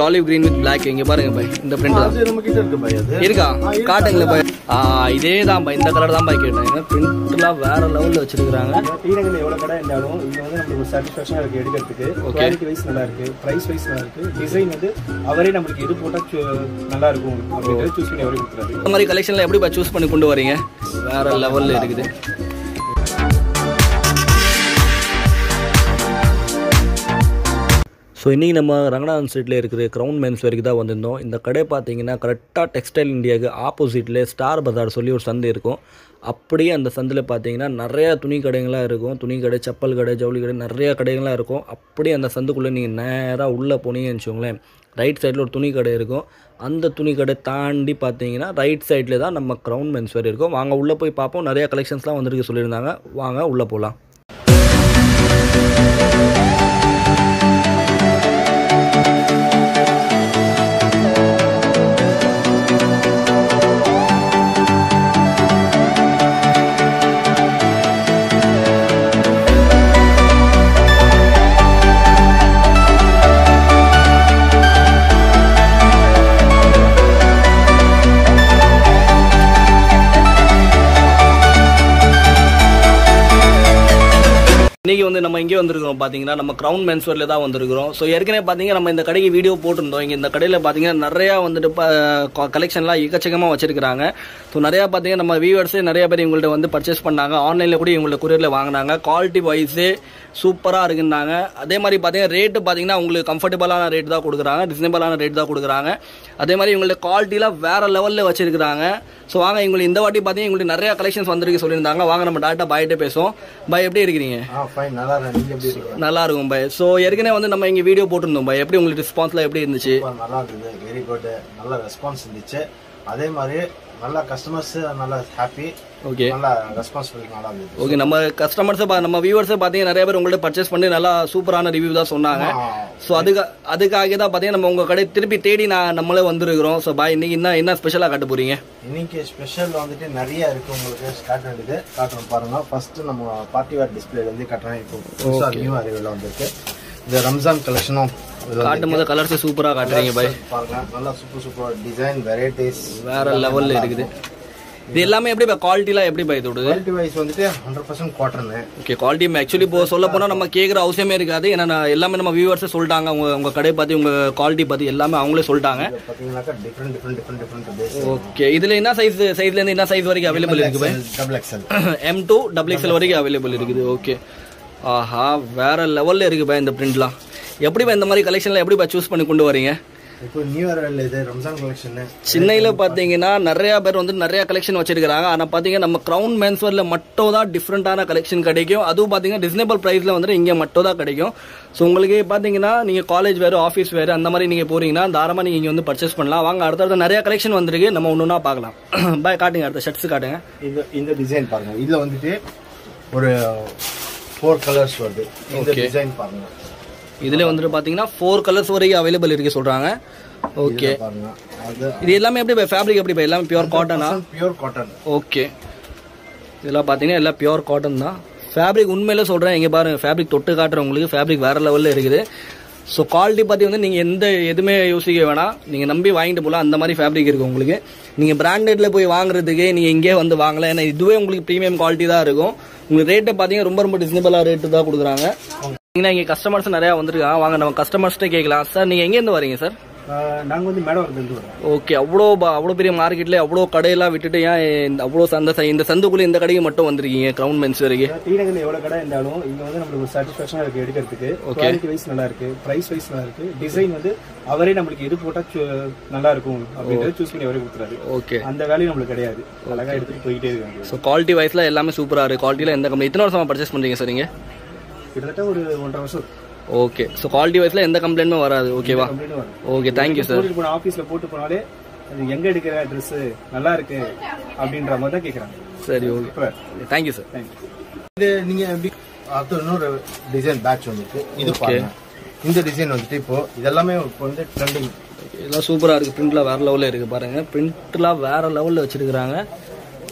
Olive green with black இங்க பாருங்க பாய் இந்த பிரிண்ட் அது நம்ம கிட்ட இருக்கு பாய் அது இருக்கா காட்டுங்களே பாய் இதே தான் பாய் இந்த கலர் தான் பாய் கேட்டாங்க பிரிண்ட்லாம் வேற லெவல்ல வச்சிருக்காங்க டீனகல்ல எவ்வளவு கடை இருந்தாலும் இங்க வந்து நமக்கு ஒரு சாட்டிஸ்ஃபேக்ஷனா இருக்கு எடுக்கிறதுக்கு குவாலிட்டி வைஸ் நல்லா இருக்கு பிரைஸ் வைஸ் நல்லா இருக்கு டிசைன் வந்து அவரே நமக்கு எது போட்டா நல்லா இருக்கும் அப்படிங்கறத சூஸ் பண்ணி அவரே கொடுக்குறாரு இந்த மாதிரி கலெக்ஷன்ல எப்படி பாய் சூஸ் பண்ணி கொண்டு வரீங்க வேற லெவல்ல இருக்குது ஸோ இன்றைக்கி நம்ம ரங்கநாதன் ஸ்ட்ரீட்டில் இருக்கிற க்ரௌன் மென்ஸ் வரைக்கும் தான் வந்திருந்தோம் இந்த கடை பார்த்தீங்கன்னா கரெக்டாக டெக்ஸ்டைல் இந்தியாவுக்கு ஆப்போசிட்டில் ஸ்டார் பஜார் சொல்லி ஒரு சந்தை இருக்கும் அப்படியே அந்த சந்தையில் பார்த்தீங்கன்னா நிறையா துணி கடைகளாக இருக்கும் துணி கடை செப்பல் கடை ஜவுளி கடை நிறையா கடைகளாக இருக்கும் அப்படியே அந்த சந்தைக்குள்ளே நீங்கள் நேராக உள்ளே போனீங்கன்னு வச்சுக்கோங்களேன் ரைட் சைடில் ஒரு துணி கடை இருக்கும் அந்த துணி கடை தாண்டி பார்த்தீங்கன்னா ரைட் சைடில் தான் நம்ம க்ரௌன் மென்ஸ் வரை இருக்கும் வாங்க உள்ளே போய் பார்ப்போம் நிறையா கலெக்ஷன்ஸ்லாம் வந்திருக்கு சொல்லியிருந்தாங்க வாங்க உள்ளே போகலாம் இன்றைக்கி வந்து நம்ம இங்கே வந்திருக்கிறோம் பார்த்தீங்கன்னா நம்ம க்ரௌன் மென்ஸ் வேரில் தான் வந்திருக்கிறோம் ஸோ ஏற்கனவே பார்த்தீங்கன்னா நம்ம இந்த கடைக்கு வீடியோ போட்டிருந்தோம் இங்கே இந்த கடையில் பார்த்தீங்கன்னா நிறையா வந்துட்டு கலெக்ஷன்லாம் எக்கச்சக்கமாக வச்சிருக்காங்க ஸோ நிறையா பார்த்தீங்கன்னா நம்ம வியூவர்ஸே நிறைய பேர் இவங்கள்ட்ட வந்து பர்ச்சேஸ் பண்ணாங்க ஆன்லைனில் கூட இவங்கள்ட்ட கொரியரில் வாங்கினாங்க குவாலிட்டி வைஸே சூப்பராக இருக்குன்னாங்க அதே மாதிரி பார்த்தீங்கன்னா ரேட்டு பார்த்தீங்கன்னா உங்களுக்கு கம்ஃபர்டபுளான ரேட் தான் கொடுக்குறாங்க ரீசனபிளான ரேட் தான் கொடுக்குறாங்க அதே மாதிரி இவங்கள்ட்ட குவாலிட்டிலாம் வேறு லெவலில் வச்சிருக்காங்க ஸோ வாங்க இவங்களுக்கு இந்த வாட்டி பார்த்தீங்கன்னா இவங்களுக்கு நிறையா கலெக்ஷன்ஸ் வந்திருக்கு சொல்லியிருந்தாங்க வாங்க நம்ம டேரெக்டாக பாய்கிட்டே பேசுவோம் பாய் எப்படி இருக்கிறீங்க நல்லா இருக்கும் பாய் ஸோ ஏற்கனவே வந்து நம்ம இங்கே வீடியோ போட்டிருந்தோம் பாய் எப்படி உங்களுக்கு ரெஸ்பான்ஸ்லாம் எப்படி இருந்துச்சு நல்லா இருந்தது வெரி குட் நல்ல ரெஸ்பான்ஸ் இருந்துச்சு அதே மாதிரி நல்லா கஸ்டமர்ஸ் நல்லா ஹாப்பி ஓகே நல்லா ரெஸ்பான்சிபிலிட்டி நல்லா இருந்துச்சு ஓகே நம்ம கஸ்டமர்ஸை நம்ம வியூவர்ஸை பார்த்தீங்கன்னா நிறைய பேர் உங்கள்ட்ட பர்ச்சேஸ் பண்ணி நல்லா சூப்பரான ரிவ்யூ தான் சொன்னாங்க ஸோ அதுக்காக தான் பார்த்தீங்கன்னா நம்ம உங்கள் கடை திருப்பி தேடி நம்மளே வந்திருக்கிறோம் ஸோ பாய் இன்னைக்கு என்ன ஸ்பெஷலாக காட்ட போறீங்க இன்னைக்கு ஸ்பெஷல் வந்துட்டு நிறைய இருக்கு உங்களுக்கு ஸ்டார்ட் ஆகுது காட்டுறோம் பாருங்க ஃபர்ஸ்ட் நம்ம பார்ட்டி வேர் டிஸ்பிளே வந்து காட்டுறேன் இப்போ நியூ அரைவல் வந்திருக்கு இந்த ரம்ஜான் கலெக்ஷனும் காட்டும் போது கலர்ஸ் சூப்பராக காட்டுறீங்க பாய் பாருங்க நல்லா சூப்பர் டிசைன் வெரைட்டிஸ் வேற லெவல்ல இருக்குது இது எல்லாமே எப்படி குவாலிட்டிலாம் எப்படி பாய் தோடுது குவாலிட்டி வைஸ் வந்துட்டு 100% காட்டன் ஓகே குவாலிட்டி ஆக்சுவலி இப்போ சொல்ல போனால் நம்ம கேட்குற அவசியமே இருக்காது ஏன்னா எல்லாமே நம்ம வியூவர்ஸே சொல்லிட்டாங்க உங்கள் கடை பற்றி உங்கள் குவாலிட்டி பற்றி எல்லாமே அவங்களே சொல்லிட்டாங்க பார்த்தீங்கன்னாக்கா டிஃப்ரெண்ட் பேஸ் ஓகே இதில் என்ன சைஸ்லேருந்து என்ன சைஸ் வரைக்கும் அவைலபிள் இருக்குது பாய் M2 XXL வரைக்கும் அவைலபிள் இருக்குது ஓகே ஆஹா வேற லெவலில் இருக்குது பாய் இந்த பிரிண்ட்லாம் எப்படி இந்த மாதிரி கலெக்ஷன்லாம் எப்படி சூஸ் பண்ணி கொண்டு வரீங்க இப்போ நியூ இயர் இது ரம்ஜான் கலெக்ஷன் சென்னையில் பார்த்தீங்கன்னா நிறைய பேர் வந்து நிறைய கலெக்ஷன் வச்சிருக்காங்க ஆனால் பார்த்தீங்கன்னா நம்ம க்ரௌன் மென்ஸ் வேர்ல மட்டும் தான் டிஃப்ரெண்டான கலெக்ஷன் கிடைக்கும் அதுவும் பார்த்தீங்கன்னா ரீசனபிள் ப்ரைஸில் வந்துட்டு இங்கே மட்டும் தான் கிடைக்கும் ஸோ உங்களுக்கு பார்த்தீங்கன்னா நீங்கள் காலேஜ் வேறு ஆஃபீஸ் வேறு அந்த மாதிரி நீங்கள் போறீங்கன்னா தாராளமாக நீங்கள் இங்கே வந்து பர்ச்சேஸ் பண்ணலாம் வாங்க அடுத்த நிறைய கலெக்ஷன் வந்திருக்கு நம்ம ஒன்று பார்க்கலாம் பாய் காட்டுங்க அடுத்த ஷர்ட்ஸ் காட்டுங்க இந்த டிசைன் பாருங்க இதில் வந்துட்டு ஒரு 4 கலர்ஸ் வருது இந்த டிசைன் பாருங்க இதுல வந்துட்டு பாத்தீங்கன்னா 4 கலர்ஸ் வரைக்கும் அவைலபிள் இருக்கு சொல்றாங்க ஓகே இது எல்லாமே எப்படி ஃபேப்ரிக் எப்படி எல்லாமே பியூர் காட்டனா பியூர் காட்டன் ஓகே இதெல்லாம் பாத்தீங்கன்னா எல்லாம் பியூர் காட்டன் தான் ஃபேப்ரிக் உண்மையில சொல்றேன் இங்க பாருங்க ஃபேப்ரிக் தொட்டு காட்டுறேன் உங்களுக்கு ஃபேப்ரிக் வேற லெவல்ல இருக்குது ஸோ குவாலிட்டி பற்றி வந்து நீங்கள் எதுவுமே யோசிக்க வேணாம் நீங்கள் நம்பி வாங்கிட்டு போகலாம் அந்த மாதிரி ஃபேப்ரிக் இருக்குது உங்களுக்கு நீங்கள் பிராண்டடில் போய் வாங்குறதுக்கு நீங்கள் இங்கே வந்து வாங்கலாம் ஏன்னா இதுவே உங்களுக்கு ப்ரீமியம் குவாலிட்டி தான் இருக்கும் உங்களுக்கு ரேட்டை பார்த்தீங்கன்னா ரொம்ப ரீசனபிளாக ரேட்டு தான் கொடுக்குறாங்க இங்கே கஸ்டமர்ஸ் நிறையா வந்துருக்காங்க வாங்க நம்ம கஸ்டமர்ஸ்ட்டே கேட்கலாம் சார் நீங்கள் எங்கேருந்து வரீங்க சார் நாங்கள் வந்து மேடவரத்துலேருந்து வரோம் ஓகே அவ்வளோ பெரிய மார்க்கெட்ல அவ்வளோ கடையெல்லாம் விட்டுட்டு ஏன் அவ்வளோ இந்த சந்துக்குள்ளே இந்த கடைக்கு மட்டும் வந்திருக்கீங்க க்ரௌன் மென்ஸ் வரைக்கும் டீனகல்ல எவ்வளோ கடை இருந்தாலும் இங்கே வந்து நம்மளுக்கு ஒரு சாட்டிஸ்ஃபேக்ஷனாக இருக்குது எடுக்கிறதுக்கு குவாலிட்டி வைஸ் நல்லா இருக்கு ப்ரைஸ் வைஸ் நல்லா இருக்கு டிசைன் வந்து அவரே நம்மளுக்கு எது போட்டால் நல்லா இருக்கும் அப்படின்றத சூஸ் பண்ணி அவரே கொடுத்துறாரு ஓகே அந்த வேலையும் நம்மளுக்கு கிடையாது அழகாக எடுத்துகிட்டு போயிட்டே இருக்காங்க ஸோ குவாலிட்டி வைஸ்ல எல்லாமே சூப்பராக இருக்குது குவாலிட்டியில் எந்த கம்பெனி எத்தனை வருஷமா பர்ச்சேஸ் பண்ணுறீங்க சார் நீங்கள் கிட்டத்தட்ட ஒரு 1.5 வருஷம் ஓகே ஸோ குவாலிட்டி வைஸ்ல எந்த கம்ப்ளைண்ட்டும் வராது ஓகேவா ஓகே தேங்க்யூ சார் போன ஆஃபீஸில் போட்டு போனாலே அது எங்கே எடுக்கிற ட்ரெஸ் நல்லா இருக்கு அப்படின்ற மாதிரி தான் கேட்குறாங்க சரி ஓகே தேங்க்யூ சார் இது நீங்கள் எப்படி அடுத்த இன்னொரு டிசைன் பேட்ச் வந்துருக்கு இது பாருங்க இந்த டிசைன் வந்துட்டு இப்போ இதெல்லாமே இப்போ வந்து ட்ரெண்டிங் இதெல்லாம் சூப்பராக இருக்குது பிரிண்ட்லாம் வேறு லெவலில் இருக்குது பாருங்கள் பிரிண்ட்லாம் வேறு லெவலில் வச்சுருக்குறாங்க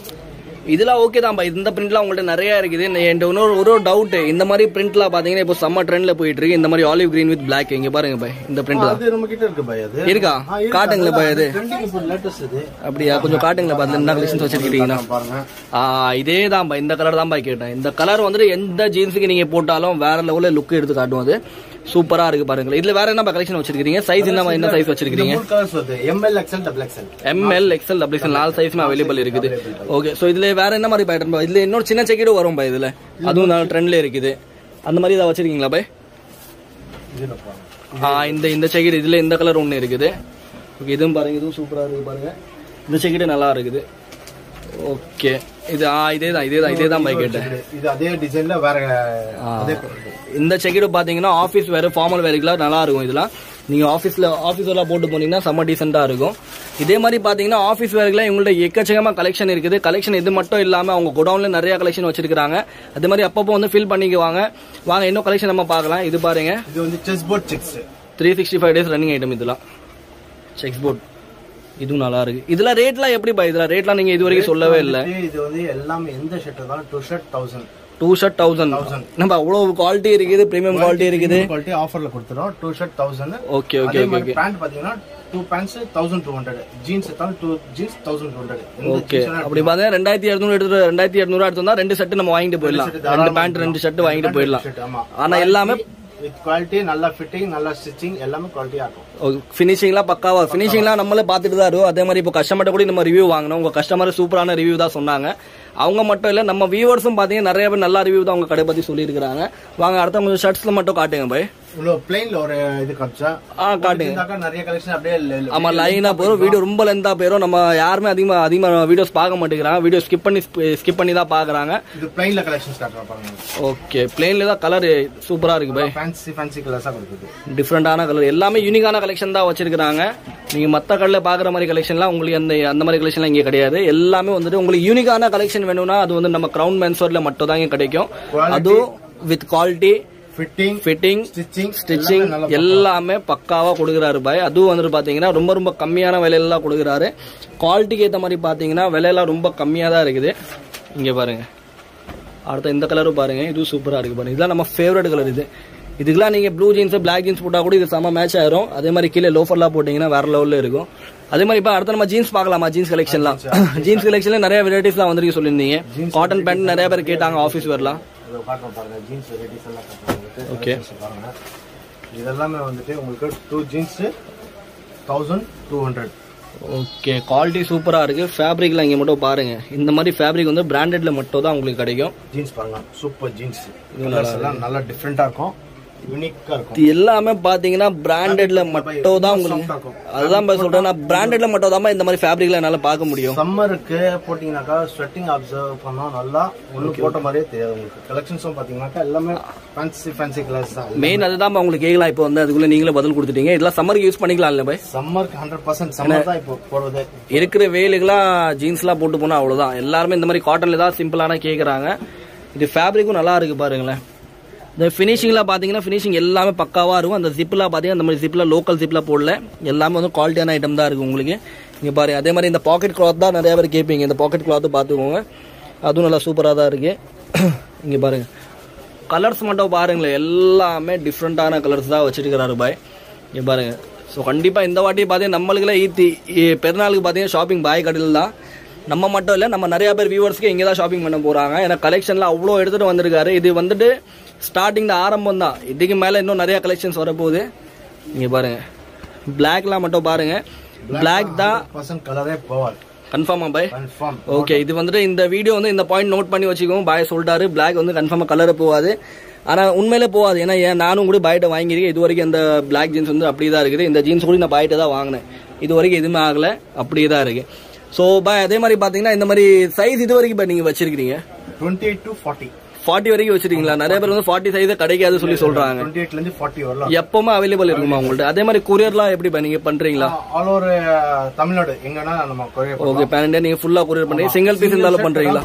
இதெல்லாம் ஓகே தான் பாய். இந்த பிரிண்ட்லாம் உங்கள்ட்ட நிறைய இருக்குது. இன்னொரு ஒரு டவுட், இந்த மாதிரி பிரிண்ட்லாம் பாத்தீங்கன்னா இப்போ சம்மர் ட்ரெண்ட்ல போயிட்டு இருக்கு. இந்த மாதிரி ஆலிவ் கிரீன் வித் பிளாக் இங்க பாருங்க பாய். இந்த பிரிண்ட் தான் நம்ம கிட்ட இருக்கு பாய். அது இருக்கா? காட்டுங்களா பாய்? அது லேட்டஸ்ட் இது. அப்படியா? கொஞ்சம் காட்டுங்களா பாய். என்ன கலெக்ஷன்ஸ் வச்சிருக்கீங்கன்னா பாருங்க. இதே தான் பாய். இந்த கலர் தான் பாய் கேட்டேன். இந்த கலர் வந்துட்டு எந்த ஜீன்ஸுக்கு நீங்க போட்டாலும் வேற லெவல்ல லுக் எடுத்து காட்டும். அது சூப்பரா இருக்கு பாருங்க. இதுல வேற என்ன கலெக்ஷன் வச்சிருக்கீங்க? சைஸ் என்ன சைஸ் வச்சிருக்கீங்க? ML XL XXL. ML XL XXL 4 சைஸ்மே available இருக்குது. ஓகே. சோ இதுல வேற என்ன மாதிரி பேட்டர்ன் பாய்? இதுல இன்னொரு சின்ன செக்கெட் வரும் பாய். இதுல அதுவும் நல்ல ட்ரெண்ட்ல இருக்குது. அந்த மாதிரி ஏதாவது வச்சிருக்கீங்களா பாய்? இந்த செக்கெட் இதுல இந்த கலர் ஒன்னு இருக்குது. ஓகே. இதுவும் பாருங்க. இதுவும் சூப்பரா இருக்கு பாருங்க. இந்த செக்கெட் நல்லா இருக்குது. ஓகே. இது இதேதான் பாய் கேட்டேன். இது அதே டிசைன்ல வேற இந்த செக்கெட் பாத்தீங்கன்னா ஆபீஸ் வேற ஃபார்மல் வேர்க்குலாம் நல்லா இருக்கும். இதெல்லாம் நீங்க ஆபீஸ் எல்லாம் போட்டு போனீங்கன்னா செம்ம டீசெண்டா இருக்கும். இதே மாதிரி பாத்தீங்கன்னா ஆபீஸ் வேர்க்குலாம் இவங்கள்ட்ட எக்கச்சக்கமா கலெக்ஷன் இருக்குது. கலெக்ஷன் இது மட்டும் இல்லாம அவங்க குடவுன்ல நிறைய கலெக்ஷன் வச்சிருக்காங்க. அதே மாதிரி அப்பப்போ வந்து ஃபில் பண்ணிக்குவாங்க. வாங்க இன்னும் கலெக்ஷன் நம்ம பார்க்கலாம். இது பாருங்க. இது வந்து chess board checks 365 days running item. இதெல்லாம் செக்ஸ் போர்ட். இதுவும் நல்லா இருக்கு. இதுல ரேட்லாம் எப்படி பாய்? இதுல ரேட்லாம் நீங்க இது வரைக்கும் சொல்லவே இல்ல. இது வந்து எல்லாமே எந்த ஷர்ட் தான் 2 ஷர்ட் 1000. 2 ஷர்ட் 1000. நம்ம அவ்வளவு குவாலிட்டி இருக்குது. பிரீமியம் குவாலிட்டி இருக்குது. குவாலிட்டி ஆஃபர்ல கொடுத்துறோம். 2 shirt 1000. Okay okay okay. Pant பாத்தீங்கன்னா 2 பேண்ட்ஸ் 1200. ஜீன்ஸ் தான் 2 ஜீன்ஸ் 1200. ஓகே. அப்படி பார்த்தா 2200 எடுத்து 2200 எடுத்தா 2 ஷர்ட் நம்ம வாங்கிட்டு போயிடலாம். 2 பேண்ட் 2 ஷர்ட் வாங்கிட்டு போயிடலாம். ஆனா எல்லாமே வித் குவாலிட்டி, நல்ல ஃபிட்டிங், நல்ல ஸ்டிச்சிங், எல்லாமே குவாலிட்டியா இருக்கும். ஃபினிஷிங்லாம் பக்காவா. ஃபினிஷிங்லாம் நம்மளே பார்த்துட்டு தான் இருக்கும். அதே மாதிரி இப்போ கஸ்டமர்ட்ட கூட நம்ம ரிவ்யூ வாங்கணும். உங்க கஸ்டமர் சூப்பரான ரிவ்யூ தான் சொன்னாங்க. அவங்க மட்டும் இல்ல, நம்ம வியூவர்ஸும் பாத்தீங்கன்னா நிறைய பேர் நல்ல ரிவ்யூ தான் அவங்க கடை பத்தி சொல்லியிருக்காங்க. வாங்க அடுத்த கொஞ்சம் ஷர்ட்ஸ்ல மட்டும் காட்டுங்க பாய். பிளைன்ல ஒரு இது காமிச்சா காட்டுங்க. நிறைய கலெக்ஷன் அப்படியே ஆமா லைனா போறோம். வீடியோ ரொம்ப லென்த்தா போயிரும். நம்ம யாருமே அதிகமா வீடியோஸ் பார்க்க மாட்டேங்கிறாங்க. வீடியோ ஸ்கிப் பண்ணி தான் பாக்குறாங்க. இது பிளைன்ல கலெக்ஷன்ஸ் காட்டுறேன் பாருங்க. ஓகே. பிளைன்ல தான் கலர் சூப்பரா இருக்கு பாய். ஃபேன்சி கலர்ஸா கொடுக்குது. டிஃபரெண்டான கலர். எல்லாமே யூனிக்கான கலெக்ஷன் தான் வச்சிருக்காங்க. நீங்க மத்த கடையில பாக்குற மாதிரி கலெக்ஷன்லாம் உங்களுக்கு அந்த மாதிரி கலெக்ஷன்லாம் இங்க கிடையாது. எல்லாமே வந்துட்டு உங்களுக்கு யூனிக்கான கலெக்ஷன் வேணும்னா அது வந்து நம்ம கிரவுன் மென்ஸ்வேர்ல மட்டும் தான் கிடைக்கும். அதுவும் வித் குவாலிட்டி, ஃபிட்டிங், ஸ்டிச்சிங் எல்லாமே பக்காவா கொடுக்குறாரு பாய். அதுவும் வந்து பாத்தீங்கன்னா ரொம்ப ரொம்ப கம்மியான விலையில கொடுக்குறாரு. குவாலிட்டிக்கு ஏற்ற மாதிரி பாத்தீங்கன்னா விலையெல்லாம் ரொம்ப கம்மியா தான் இருக்குது. இங்க பாருங்க. அடுத்த இந்த கலரும் பாருங்க. இதுவும் சூப்பரா இருக்கு பாருங்க. இதெல்லாம் நம்ம ஃபேவரட் கலர். இதுக்கெல்லாம் நீங்க ப்ளூ ஜீன்ஸ் பிளாக் ஜீன்ஸ் போட்டா கூட இது செம்ம மேட்ச் ஆயிரும். அதே மாதிரி கீழே லோஃபர்லாம் போட்டீங்கன்னா வேற லெவல்ல இருக்கும். அதே மாதிரி இப்ப அடுத்த நம்ம ஜீன்ஸ் பாக்கலாமா? ஜீன்ஸ் கலெக்ஷன்லாம் ஜீன்ஸ் கலெக்ஷன்ல நிறைய வெரைட்டிஸ்லாம் வந்திருக்கு சொல்லியிருந்தீங்க. காட்டன் பேண்ட் நிறைய பேர் கேட்டாங்க. ஆஃபீஸ் வரலாம். ஓகே. இதெல்லாமே வந்துட்டு உங்களுக்கு 2 ஜீன்ஸ் 1200. ஓகே. குவாலிட்டி சூப்பரா இருக்கு. ஃபேப்ரிக்ல இங்க மட்டும் பாருங்க. இந்த மாதிரி ஃபேப்ரிக் வந்து பிராண்டட்ல மட்டும் தான் உங்களுக்கு கிடைக்கும். ஜீன்ஸ் பாருங்க. Super jeans. இதெல்லாம் நல்லா டிஃபரெண்டா இருக்கும். யூனிக்கா இருக்கும். எல்லாமே பாத்தீங்கன்னா பிராண்டட்ல மட்டும் தான் உங்களுக்கு. அதுதான் சொல்றேன். நான் பிராண்டட்ல மட்டும் தான் இந்த மாதிரி ஃபேப்ரிக்ல என்னால பார்க்க முடியும். சம்மருக்கு போட்டீங்கன்னாக்கா ஸ்வெட்டிங் அப்சர்வ் பண்ணா நல்லா உங்களுக்கு போட்ட மாதிரியே தெரியாது. உங்களுக்கு கலெக்ஷன்ஸும் பாத்தீங்கன்னாக்கா எல்லாமே ஃபேன்சி கலர்ஸ் தான். மெயின் அதுதான் உங்களுக்கு கேட்கலாம். இப்போ வந்து அதுக்குள்ள நீங்களே பதில் கொடுத்துட்டீங்க. இதெல்லாம் சம்மருக்கு யூஸ் பண்ணிக்கலாம் இல்ல பாய்? சம்மருக்கு 100% சம்மர் தான் இப்போ போடுறது. இருக்கிற வேலுக்கெல்லாம் ஜீன்ஸ்லாம் போட்டு போனா அவ்வளவுதான். எல்லாருமே இந்த மாதிரி காட்டன்ல தான் சிம்பிளான கேக்குறாங்க. இது ஃபேப்ரிக்கும் நல்லா இருக்கு பாருங்களேன். இந்த ஃபினிஷிங்லாம் பார்த்தீங்கன்னா ஃபினிஷிங் எல்லாமே பக்காவாக இருக்கும். அந்த ஜிப்லாம் பார்த்தீங்கன்னா அந்த மாதிரி ஜிப்பில் லோக்கல் ஜிப்பில் போடல. எல்லாமே வந்து குவாலிட்டியான ஐட்டம் தான் இருக்குது உங்களுக்கு. இங்கே பாருங்க. அதே மாதிரி இந்த பாக்கெட் கிளாத் தான் நிறைய பேர் கேட்பீங்க. இந்த பாக்கெட் கிளாத்து பார்த்துக்கோங்க. அதுவும் நல்லா சூப்பராக தான் இருக்குது. இங்கே பாருங்கள். கலர்ஸ் மட்டும் பாருங்களேன். எல்லாமே டிஃப்ரெண்ட்டான கலர்ஸ் தான் வச்சுருக்கிறாரு பாய். இங்கே பாருங்கள். ஸோ கண்டிப்பாக இந்த வாட்டி பார்த்தீங்கன்னா நம்மளுக்குலாம் பெருநாளுக்கு பார்த்தீங்கன்னா ஷாப்பிங் பாய் கடையில் தான். நம்ம மட்டும் இல்லை, நம்ம நிறைய பேர் வியூவர்ஸ்க்கு இங்கே தான் ஷாப்பிங் பண்ண போகிறாங்க. ஏன்னா கலெக்ஷன்லாம் அவ்வளோ எடுத்துகிட்டு வந்திருக்காரு. இது வந்துட்டு ஸ்டார்டிங் ஆரம்பம் தான். இதுக்கு மேலே இன்னும் நிறைய கலெக்ஷன்ஸ் வரப்போகுது. இங்கே பாருங்க. பிளாக்லாம் மட்டும் பாருங்க. பிளாக் தான் கலரே போவார். கன்ஃபார்மா பாய்? ஓகே. இது வந்துட்டு இந்த வீடியோ வந்து இந்த பாயிண்ட் நோட் பண்ணி வச்சுக்கோங்க. பாய் சொல்லிட்டாரு பிளாக் வந்து கன்ஃபார்மா கலரே போகாது. ஆனால் உண்மையிலே போகாது. ஏன்னா நானும் கூட பாய்கிட்ட வாங்கியிருக்கேன். இது வரைக்கும் இந்த பிளாக் ஜீன்ஸ் வந்து அப்படியே தான் இருக்குது. இந்த ஜீன்ஸ் கூட நான் பாய்கிட்ட தான் வாங்கினேன். இது வரைக்கும் எதுவுமே ஆகலை. அப்படியே தான் இருக்கு. ஸோ பாய் அதே மாதிரி பார்த்தீங்கன்னா இந்த மாதிரி சைஸ் இது வரைக்கும் பாய் நீங்கள் வச்சிருக்கீங்க 28 to 40. 40 வரைக்கும் வச்சிருக்கீங்களா? நிறைய பேர் வந்து 40 சைஸ் கிடைக்காது சொல்லி சொல்றாங்க. 28 ல இருந்து 40 வரலாம். எப்பவுமே அவைலபிள் இருக்குமா உங்கள்ட்ட? அதே மாதிரி கொரியர்லாம் எப்படி நீங்க பண்றீங்களா? ஆல் ஓவர் தமிழ்நாடு எங்கன்னா நம்ம கொரியர். ஓகே. பேன் இந்தியா நீங்க ஃபுல்லா கொரியர் பண்றீங்க. சிங்கிள் பீஸ் இருந்தாலும் பண்றீங்களா?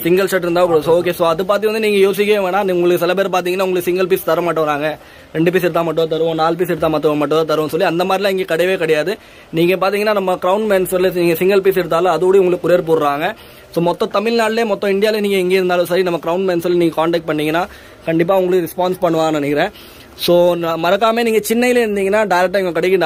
சிங்கிள் ஷர்ட் இருந்தா ஓகே. சோ அதை பார்த்து வந்து நீங்க யோசிக்கவே வேணாம். உங்களுக்கு சில பேர் பாத்தீங்கன்னா உங்களுக்கு சிங்கிள் பீஸ் தர மாட்டோறாங்க, 2 பீஸ் எடுத்தால் மட்டும் தருவோம், 4 பீஸ் எடுத்தால் மட்டும் தான் தருவோம் சொல்லி அந்த மாதிரிலாம் இங்கே கிடையவே கிடையாது. நீங்கள் பார்த்தீங்கன்னா நம்ம கிரவுன் மென்ஸ்வேரில் நீங்கள் சிங்கிள் பீஸ் எடுத்தாலும் அதோடய உங்களுக்கு கொரியர் போடுறாங்க. ஸோ மொத்தம் தமிழ்நாட்டிலே மொத்தம் இந்தியாவில் நீங்கள் எங்கே இருந்தாலும் சரி நம்ம கிரவுன் மென்ஸ்வேரில் நீங்கள் காண்டாக்ட் பண்ணிங்கன்னா கண்டிப்பாக உங்களுக்கு ரெஸ்பான்ஸ் பண்ணுவாங்கன்னு நினைக்கிறேன். ஸோ மறக்காமல் நீங்கள் சென்னையில் இருந்தீங்கன்னா டேரெக்டாக எங்கள் கடைக்கு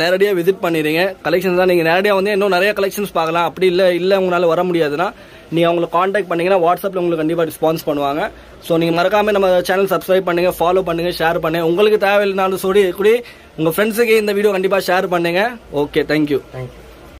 நேரடியாக விசிட் பண்ணிடுங்க. கலெக்ஷன்ஸ் தான் நீங்கள் நேரடியாக வந்து இன்னும் நிறைய கலெக்ஷன்ஸ் பார்க்கலாம். அப்படி இல்லை உங்களால் வர முடியாதுன்னா நீங்கள் அவங்களை காண்டாக்ட் பண்ணிங்கன்னா வாட்ஸ்அப்பில் உங்களுக்கு கண்டிப்பாக ரெஸ்பான்ஸ் பண்ணுவாங்க. ஸோ நீங்கள் மறக்காமல் நம்ம சேனல் சப்ஸ்கிரைப் பண்ணுங்கள், ஃபாலோ பண்ணுங்கள், ஷேர் பண்ணுங்கள். உங்களுக்கு தேவையில்லைனாலும் சொல்லி கூட உங்கள் ஃப்ரெண்ட்ஸுக்கு இந்த வீடியோ கண்டிப்பாக ஷேர் பண்ணுங்கள். Okay, thank you.